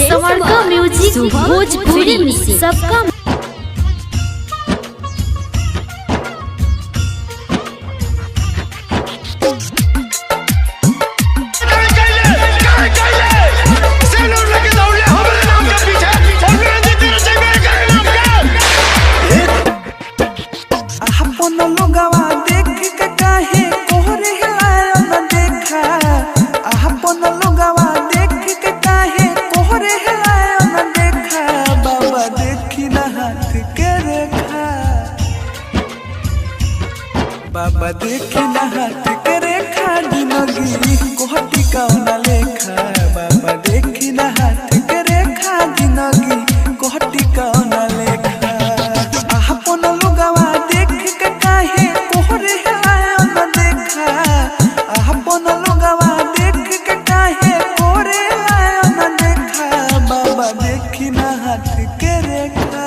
समरका music Bhojpuri सबका बाबा देखी ना हाथ के रेखा जिंदगी कोहटी कौना लेखा। बाबा देखी ना हाथ के रेखा जिंदगी कोहटी कौना लेखा। अपन लोगवा देख के काहे कोहरे आयो न देखा। अपन लोगवा देख के काहे कोहरे आयो न देखा। बाबा देखी ना हाथ के रेखा।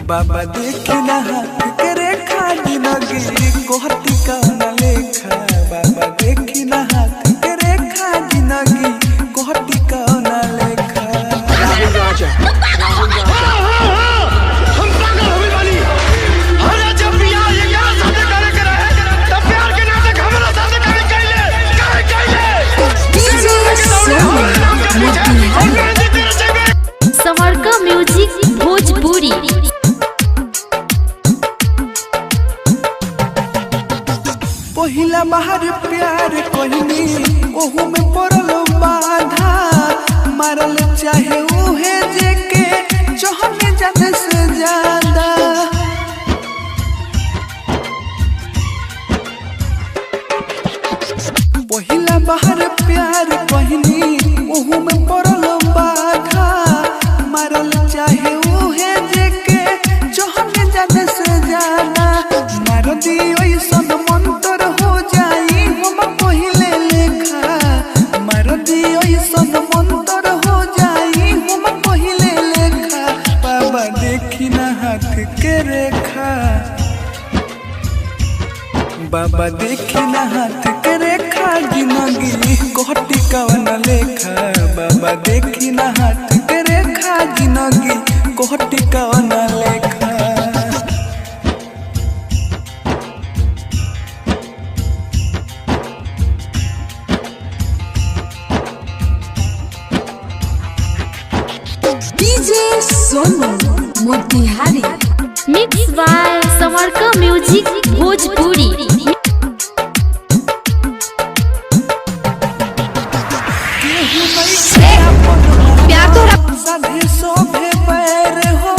बाबा देखी ना हाथ के रेखा जिंदगी कोहटी कौना लेखा। बाबा देखी ना हाथ के रेखा जिंदगी कोहटी कौना लेखा। हम पागल होवे वाली हरा जब बियाह ये क्या साथे करे के रहे तब प्यार के नाटक हमरा साथे करे कैले समरका म्यूजिक भोजपुरी पहिला बाहर प्यार कहनी ओहू में पड़ल बाधा। मारल चाहे उहे जेके चहने जाने से ज्यादा। पहिला बाहर प्यार कहनी ओहू में पड़ल बाधा। मारल चाहे उहे जेके चहने जाने से ज्यादा। मार दी ओइसन मंतर हो जाई हम पहिले लेखा। मार दी ओइसन मंतर हो जाई हम पहिले लेखा। बाबा देखी ना हाथ के रेखा। बाबा देखी ना हाथ के रेखा जिंदगी कोहटी कौना लेखा। बाबा देखी ना हाथ के रेखा जिंदगी कोहटी कौना लेखा। DJ Sonu Motihari mix by समरका म्यूजिक भोजपुरी। सभी शोभे पैर हो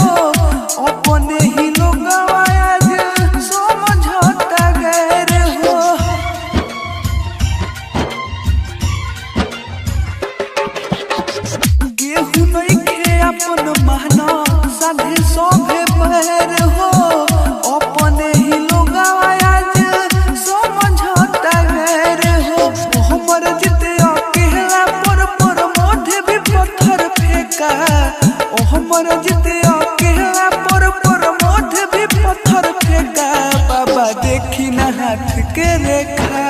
अपने ही लोग आज समझौता गैर हो। गेहूं नहीं खे अपन महना सभी शोभे पैर हो अपने ही लोग आज समझौता गैर हो। हमर जिते अकेला पर मोढ़े भी पत्थर फेंका। ओ हमर जिते अकेला पर मोढ़े भी पत्थर फेंका। बाबा देखी ना हाथ के रेखा।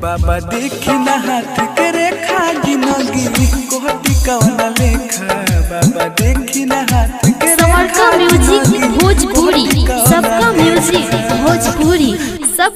बाबा देखी ना हाथ के रेखा जिंदगी कोहटी कौना लेखा। बाबा देखी ना हाथ के समरका म्यूजिक भोजपुरी सबका म्यूजिक भोजपुरी सब